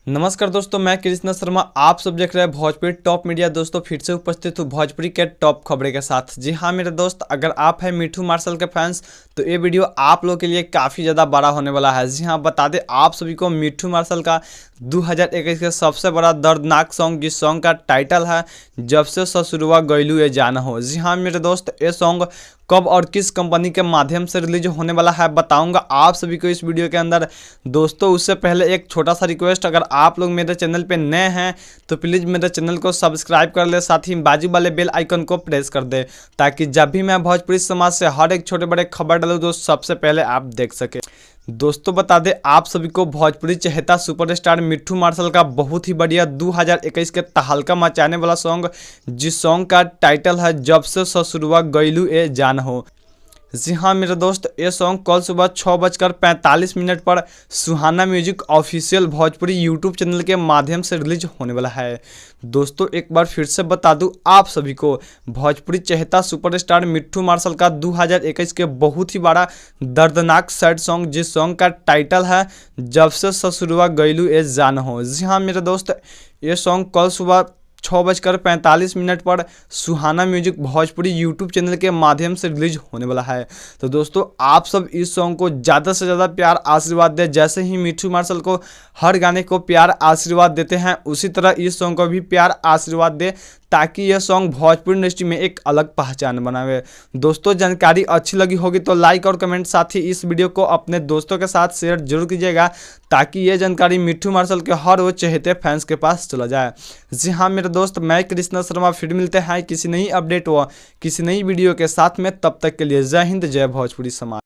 नमस्कार दोस्तों, मैं कृष्णा शर्मा। आप सब देख रहे हैं भोजपुरी टॉप मीडिया। दोस्तों फिर से उपस्थित हूँ भोजपुरी के टॉप खबरें के साथ। जी हाँ मेरे दोस्त, अगर आप हैं मिठू मार्शल के फैंस तो ये वीडियो आप लोग के लिए काफ़ी ज़्यादा बड़ा होने वाला है। जी हाँ, बता दें आप सभी को मिठू मार्शल का 2021 का सबसे बड़ा दर्दनाक सॉन्ग, जिस सॉन्ग का टाइटल है जब से ससुरवा गइलू ये जाना हो। जी हाँ मेरे दोस्त, ये सॉन्ग कब और किस कंपनी के माध्यम से रिलीज होने वाला है बताऊंगा आप सभी को इस वीडियो के अंदर। दोस्तों उससे पहले एक छोटा सा रिक्वेस्ट, अगर आप लोग मेरे चैनल पे नए हैं तो प्लीज़ मेरे चैनल को सब्सक्राइब कर ले, साथ ही बाजू वाले बेल आइकन को प्रेस कर दे, ताकि जब भी मैं भोजपुरी समाज से हर एक छोटे बड़े खबर डालूँ तो सबसे पहले आप देख सके। दोस्तों बता दें आप सभी को, भोजपुरी चहेता सुपरस्टार मिठू मार्शल का बहुत ही बढ़िया 2021 के तहलका मचाने वाला सॉन्ग, जिस सॉन्ग का टाइटल है जब से ससुरवा गइलू ए जान हो। जी हाँ मेरे दोस्त, ये सॉन्ग कल सुबह 6:45 पर Suhana music official Bhojpuri YouTube channel के माध्यम से रिलीज होने वाला है। दोस्तों एक बार फिर से बता दूं आप सभी को, भोजपुरी चहेता सुपरस्टार मिठू मार्शल का 2021 के बहुत ही बड़ा दर्दनाक सैड सॉन्ग, जिस सॉन्ग का टाइटल है जब से ससुरवा गइलू ए जान हो। जी हाँ मेरे दोस्त, ये सॉन्ग कल सुबह 6:45 पर Suhana music Bhojpuri YouTube channel के माध्यम से रिलीज होने वाला है। तो दोस्तों आप सब इस सॉन्ग को ज़्यादा से ज़्यादा प्यार आशीर्वाद दें। जैसे ही मिठू मार्शल को हर गाने को प्यार आशीर्वाद देते हैं, उसी तरह इस सॉन्ग को भी प्यार आशीर्वाद दें, ताकि यह सॉन्ग भोजपुरी इंडस्ट्री में एक अलग पहचान बनावे। दोस्तों जानकारी अच्छी लगी होगी तो लाइक और कमेंट, साथ ही इस वीडियो को अपने दोस्तों के साथ शेयर जरूर कीजिएगा, ताकि ये जानकारी मिठू मार्शल के हर वो चहेते फैंस के पास चला जाए। जी हाँ मेरे दोस्त, मैं कृष्णा शर्मा, फिर मिलते हैं किसी नई अपडेट व किसी नई वीडियो के साथ में। तब तक के लिए जय हिंद, जय भोजपुरी समाज।